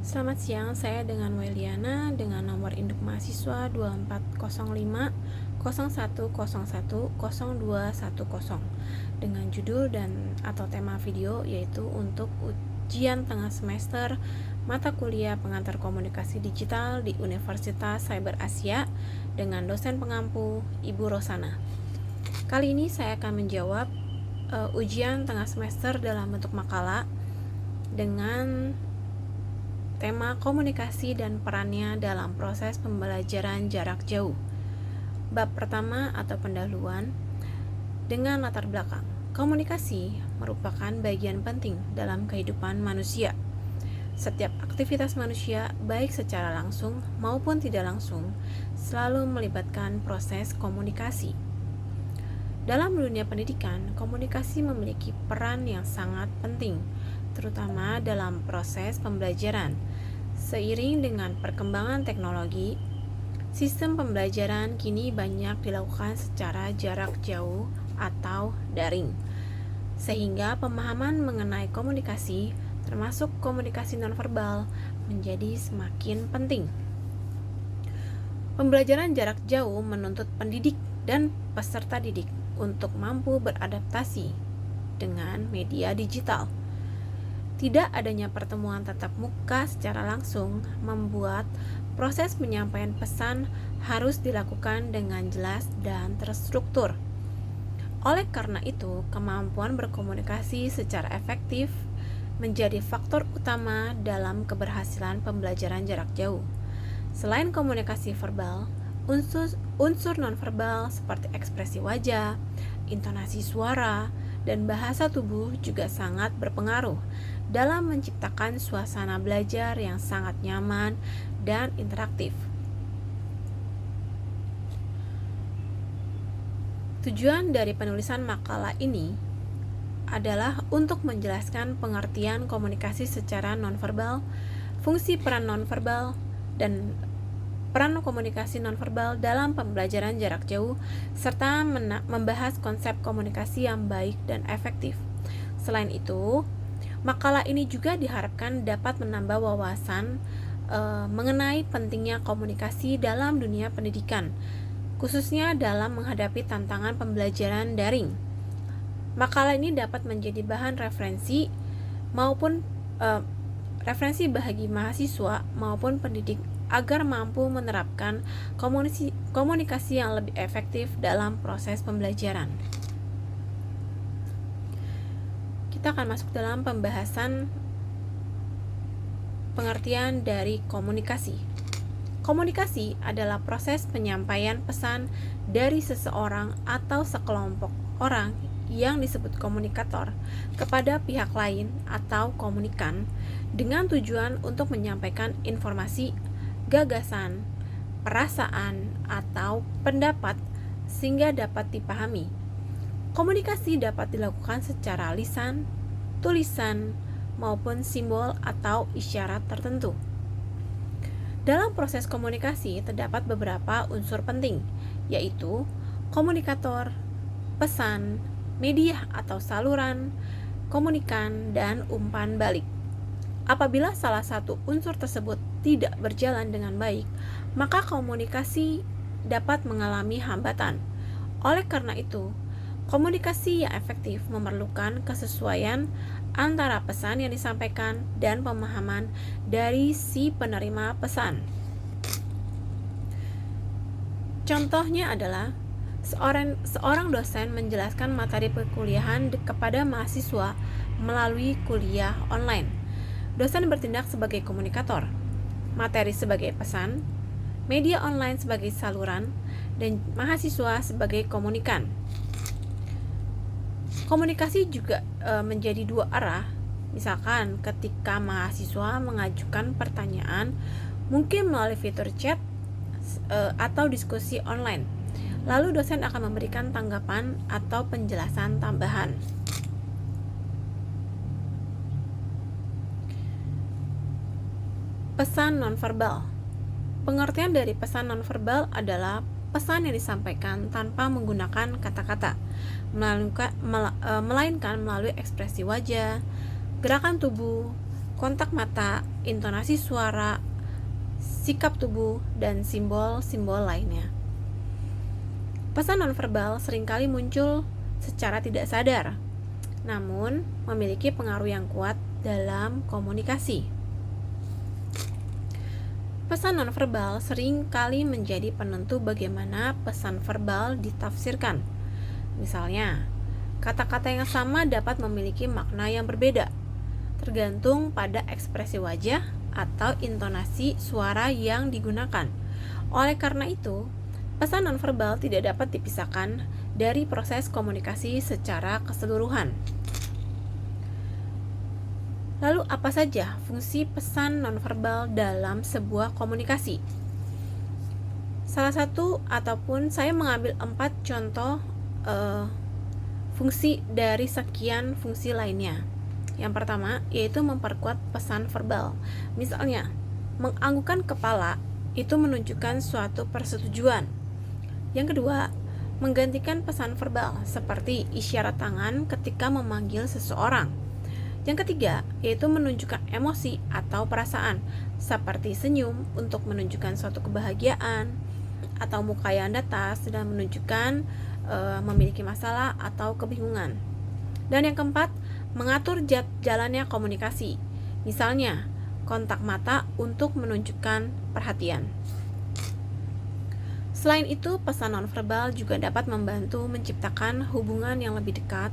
Selamat siang, saya dengan Weliana dengan nomor induk mahasiswa 2405 0101 0210 dengan judul dan atau tema video yaitu untuk ujian tengah semester mata kuliah pengantar komunikasi digital di Universitas Cyber Asia dengan dosen pengampu Ibu Rosana. Kali ini saya akan menjawab ujian tengah semester dalam bentuk makalah dengan tema komunikasi dan perannya dalam proses pembelajaran jarak jauh. Bab pertama atau pendahuluan dengan latar belakang. Komunikasi merupakan bagian penting dalam kehidupan manusia. Setiap aktivitas manusia, baik secara langsung maupun tidak langsung, selalu melibatkan proses komunikasi. Dalam dunia pendidikan, komunikasi memiliki peran yang sangat penting, terutama dalam proses pembelajaran. Seiring dengan perkembangan teknologi, sistem pembelajaran kini banyak dilakukan secara jarak jauh atau daring, sehingga pemahaman mengenai komunikasi, termasuk komunikasi nonverbal, menjadi semakin penting. Pembelajaran jarak jauh menuntut pendidik dan peserta didik untuk mampu beradaptasi dengan media digital. Tidak adanya pertemuan tatap muka secara langsung membuat proses penyampaian pesan harus dilakukan dengan jelas dan terstruktur. Oleh karena itu, kemampuan berkomunikasi secara efektif menjadi faktor utama dalam keberhasilan pembelajaran jarak jauh. Selain komunikasi verbal, unsur nonverbal seperti ekspresi wajah, intonasi suara, dan bahasa tubuh juga sangat berpengaruh dalam menciptakan suasana belajar yang sangat nyaman dan interaktif. Tujuan dari penulisan makalah ini adalah untuk menjelaskan pengertian komunikasi secara nonverbal, fungsi peran nonverbal, dan peran komunikasi nonverbal dalam pembelajaran jarak jauh, serta membahas konsep komunikasi yang baik dan efektif. Selain itu, makalah ini juga diharapkan dapat menambah wawasan mengenai pentingnya komunikasi dalam dunia pendidikan, khususnya dalam menghadapi tantangan pembelajaran daring. Makalah ini dapat menjadi bahan referensi bagi mahasiswa maupun pendidik agar mampu menerapkan komunikasi yang lebih efektif dalam proses pembelajaran. Kita akan masuk dalam pembahasan pengertian dari komunikasi. Komunikasi adalah proses penyampaian pesan dari seseorang atau sekelompok orang yang disebut komunikator kepada pihak lain atau komunikan dengan tujuan untuk menyampaikan informasi, gagasan, perasaan, atau pendapat sehingga dapat dipahami. Komunikasi dapat dilakukan secara lisan, tulisan, maupun simbol atau isyarat tertentu. Dalam proses komunikasi terdapat beberapa unsur penting, yaitu komunikator, pesan, media atau saluran, komunikan, dan umpan balik. Apabila salah satu unsur tersebut tidak berjalan dengan baik, maka komunikasi dapat mengalami hambatan. Oleh karena itu, komunikasi yang efektif memerlukan kesesuaian antara pesan yang disampaikan dan pemahaman dari si penerima pesan. Contohnya adalah seorang dosen menjelaskan materi perkuliahan kepada mahasiswa melalui kuliah online. Dosen bertindak sebagai komunikator, materi sebagai pesan, media online sebagai saluran, dan mahasiswa sebagai komunikan. Komunikasi juga menjadi dua arah. Misalkan ketika mahasiswa mengajukan pertanyaan, mungkin melalui fitur chat atau diskusi online. Lalu dosen akan memberikan tanggapan atau penjelasan tambahan. Pesan nonverbal. Pengertian dari pesan nonverbal adalah pesan yang disampaikan tanpa menggunakan kata-kata, melainkan melalui ekspresi wajah, gerakan tubuh, kontak mata, intonasi suara, sikap tubuh, dan simbol-simbol lainnya. Pesan nonverbal seringkali muncul secara tidak sadar, namun memiliki pengaruh yang kuat dalam komunikasi. Pesan nonverbal sering kali menjadi penentu bagaimana pesan verbal ditafsirkan. Misalnya, kata-kata yang sama dapat memiliki makna yang berbeda, tergantung pada ekspresi wajah atau intonasi suara yang digunakan. Oleh karena itu, pesan nonverbal tidak dapat dipisahkan dari proses komunikasi secara keseluruhan. Lalu apa saja fungsi pesan nonverbal dalam sebuah komunikasi? Salah satu ataupun saya mengambil 4 contoh fungsi dari sekian fungsi lainnya. Yang pertama yaitu memperkuat pesan verbal. Misalnya, menganggukkan kepala itu menunjukkan suatu persetujuan. Yang kedua, menggantikan pesan verbal seperti isyarat tangan ketika memanggil seseorang. Yang ketiga, yaitu menunjukkan emosi atau perasaan, seperti senyum untuk menunjukkan suatu kebahagiaan, atau muka yang datar sedang menunjukkan memiliki masalah atau kebingungan. Dan yang keempat, mengatur jalannya komunikasi, misalnya kontak mata untuk menunjukkan perhatian. Selain itu, pesan nonverbal juga dapat membantu menciptakan hubungan yang lebih dekat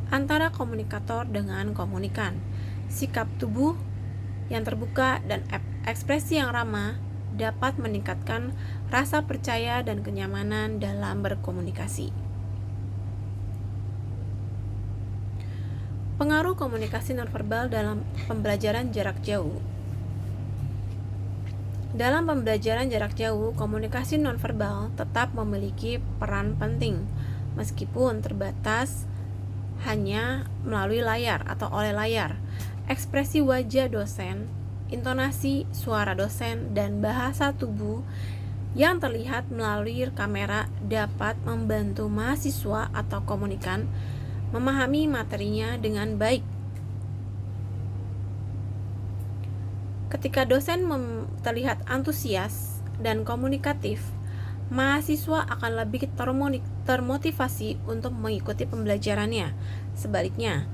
antara komunikator dengan komunikan. Sikap tubuh yang terbuka dan ekspresi yang ramah dapat meningkatkan rasa percaya dan kenyamanan dalam berkomunikasi. Pengaruh komunikasi nonverbal dalam pembelajaran jarak jauh. Dalam pembelajaran jarak jauh, komunikasi nonverbal tetap memiliki peran penting, meskipun terbatas hanya melalui layar atau oleh layar. Ekspresi wajah dosen, intonasi suara dosen, dan bahasa tubuh yang terlihat melalui kamera dapat membantu mahasiswa atau komunikan memahami materinya dengan baik. Ketika dosen terlihat antusias dan komunikatif, mahasiswa akan lebih termotivasi untuk mengikuti pembelajarannya. Sebaliknya,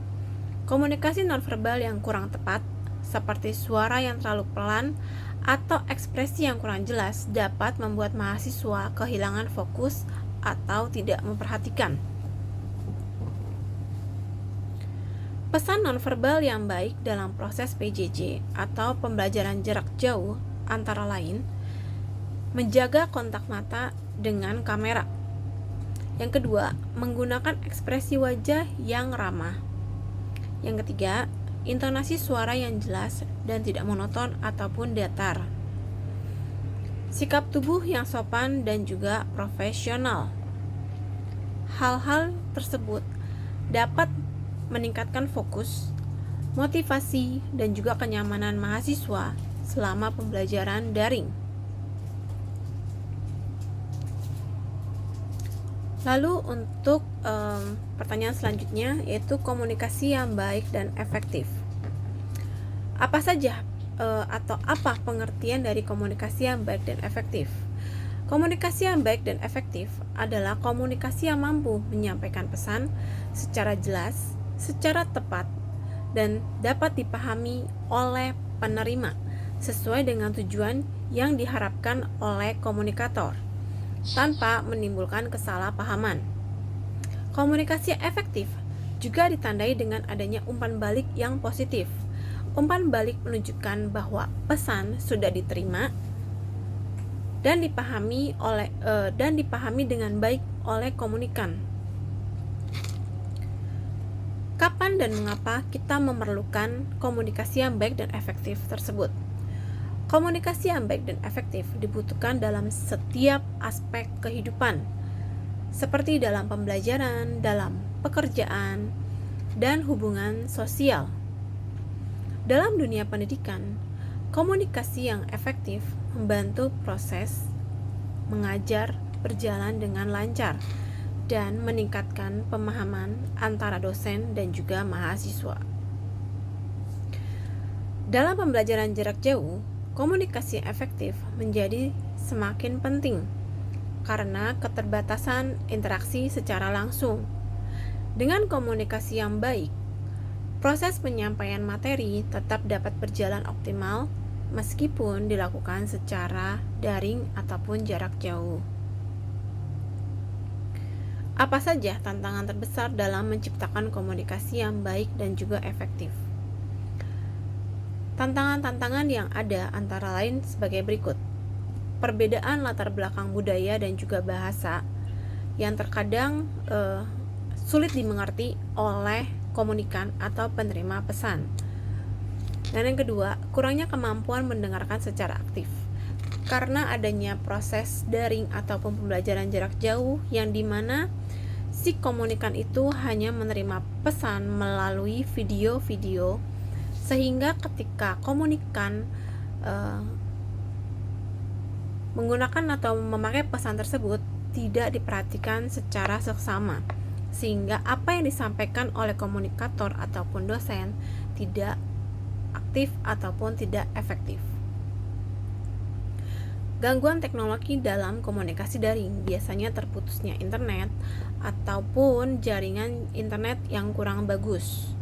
komunikasi nonverbal yang kurang tepat, seperti suara yang terlalu pelan atau ekspresi yang kurang jelas, dapat membuat mahasiswa kehilangan fokus atau tidak memperhatikan. Pesan nonverbal yang baik dalam proses PJJ atau pembelajaran jarak jauh antara lain menjaga kontak mata dengan kamera. Yang kedua, menggunakan ekspresi wajah yang ramah. Yang ketiga, intonasi suara yang jelas dan tidak monoton ataupun datar. Sikap tubuh yang sopan dan juga profesional. Hal-hal tersebut dapat meningkatkan fokus, motivasi, dan juga kenyamanan mahasiswa selama pembelajaran daring. Lalu untuk pertanyaan selanjutnya yaitu komunikasi yang baik dan efektif. Apa saja atau apa pengertian dari komunikasi yang baik dan efektif? Komunikasi yang baik dan efektif adalah komunikasi yang mampu menyampaikan pesan secara jelas, secara tepat, dan dapat dipahami oleh penerima sesuai dengan tujuan yang diharapkan oleh komunikator, tanpa menimbulkan kesalahpahaman. Komunikasi yang efektif juga ditandai dengan adanya umpan balik yang positif. Umpan balik menunjukkan bahwa pesan sudah diterima dan dipahami dengan baik oleh komunikan. Kapan dan mengapa kita memerlukan komunikasi yang baik dan efektif tersebut? Komunikasi yang baik dan efektif dibutuhkan dalam setiap aspek kehidupan, seperti dalam pembelajaran, dalam pekerjaan, dan hubungan sosial. Dalam dunia pendidikan, komunikasi yang efektif membantu proses mengajar berjalan dengan lancar dan meningkatkan pemahaman antara dosen dan juga mahasiswa. Dalam pembelajaran jarak jauh, komunikasi yang efektif menjadi semakin penting karena keterbatasan interaksi secara langsung. Dengan komunikasi yang baik, proses penyampaian materi tetap dapat berjalan optimal meskipun dilakukan secara daring ataupun jarak jauh. Apa saja tantangan terbesar dalam menciptakan komunikasi yang baik dan juga efektif? Tantangan-tantangan yang ada antara lain sebagai berikut. Perbedaan latar belakang budaya dan juga bahasa yang terkadang sulit dimengerti oleh komunikan atau penerima pesan. Dan yang kedua, kurangnya kemampuan mendengarkan secara aktif karena adanya proses daring ataupun pembelajaran jarak jauh yang dimana si komunikan itu hanya menerima pesan melalui video-video, sehingga ketika komunikan menggunakan atau memakai pesan tersebut tidak diperhatikan secara seksama, sehingga apa yang disampaikan oleh komunikator ataupun dosen tidak aktif ataupun tidak efektif. Gangguan teknologi dalam komunikasi daring, biasanya terputusnya internet ataupun jaringan internet yang kurang bagus.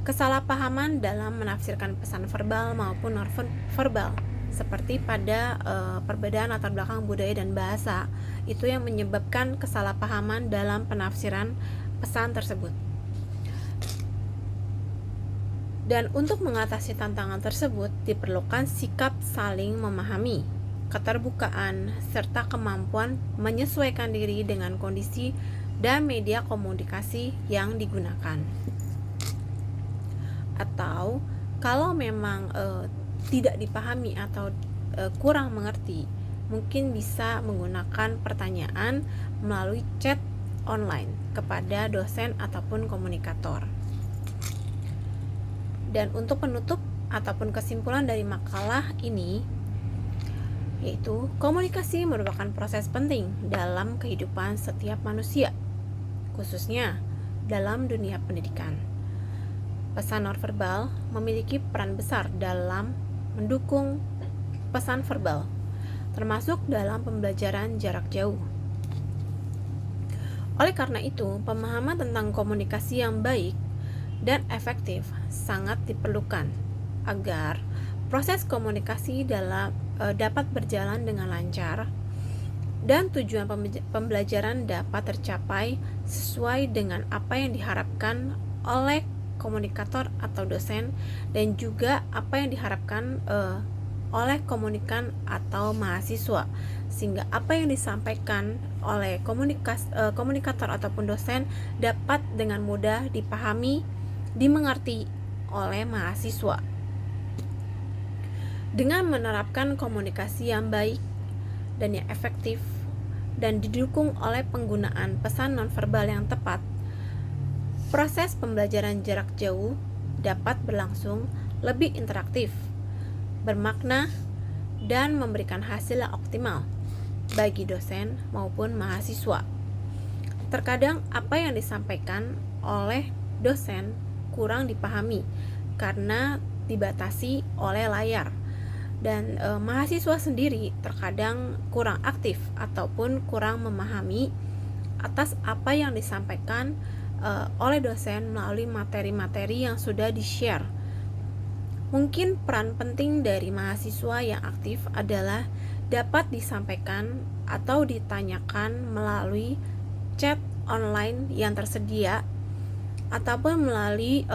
Kesalahpahaman dalam menafsirkan pesan verbal maupun non-verbal, seperti pada perbedaan latar belakang budaya dan bahasa, itu yang menyebabkan kesalahpahaman dalam penafsiran pesan tersebut. Dan untuk mengatasi tantangan tersebut diperlukan sikap saling memahami, keterbukaan, serta kemampuan menyesuaikan diri dengan kondisi dan media komunikasi yang digunakan. Atau kalau memang tidak dipahami atau kurang mengerti, mungkin bisa menggunakan pertanyaan melalui chat online kepada dosen ataupun komunikator. Dan untuk penutup ataupun kesimpulan dari makalah ini, yaitu komunikasi merupakan proses penting dalam kehidupan setiap manusia, khususnya dalam dunia pendidikan. Pesan nonverbal memiliki peran besar dalam mendukung pesan verbal, termasuk dalam pembelajaran jarak jauh. Oleh karena itu, pemahaman tentang komunikasi yang baik dan efektif sangat diperlukan agar proses komunikasi dapat berjalan dengan lancar dan tujuan pembelajaran dapat tercapai sesuai dengan apa yang diharapkan oleh komunikator atau dosen dan juga apa yang diharapkan oleh komunikan atau mahasiswa, sehingga apa yang disampaikan oleh komunikator ataupun dosen dapat dengan mudah dipahami, dimengerti oleh mahasiswa. Dengan menerapkan komunikasi yang baik dan yang efektif dan didukung oleh penggunaan pesan nonverbal yang tepat, proses pembelajaran jarak jauh dapat berlangsung lebih interaktif, bermakna, dan memberikan hasil yang optimal bagi dosen maupun mahasiswa. Terkadang apa yang disampaikan oleh dosen kurang dipahami karena dibatasi oleh layar, dan mahasiswa sendiri terkadang kurang aktif ataupun kurang memahami atas apa yang disampaikan oleh dosen melalui materi-materi yang sudah di-share. Mungkin peran penting dari mahasiswa yang aktif adalah dapat disampaikan atau ditanyakan melalui chat online yang tersedia ataupun melalui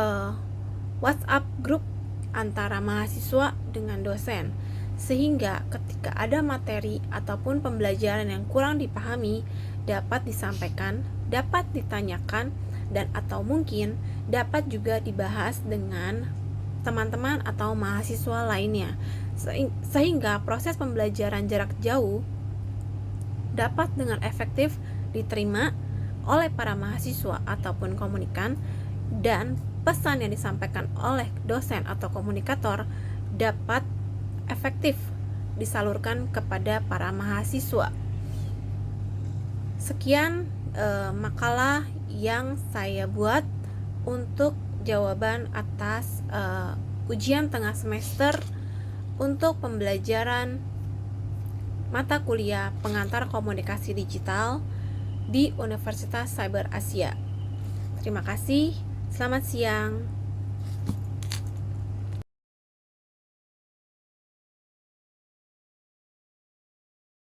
WhatsApp grup antara mahasiswa dengan dosen, sehingga ketika ada materi ataupun pembelajaran yang kurang dipahami dapat disampaikan, dapat ditanyakan, dan atau mungkin dapat juga dibahas dengan teman-teman atau mahasiswa lainnya, sehingga proses pembelajaran jarak jauh dapat dengan efektif diterima oleh para mahasiswa ataupun komunikan, dan pesan yang disampaikan oleh dosen atau komunikator dapat efektif disalurkan kepada para mahasiswa. Sekian makalah yang saya buat untuk jawaban atas ujian tengah semester untuk pembelajaran mata kuliah pengantar komunikasi digital di Universitas Cyber Asia. Terima kasih, selamat siang.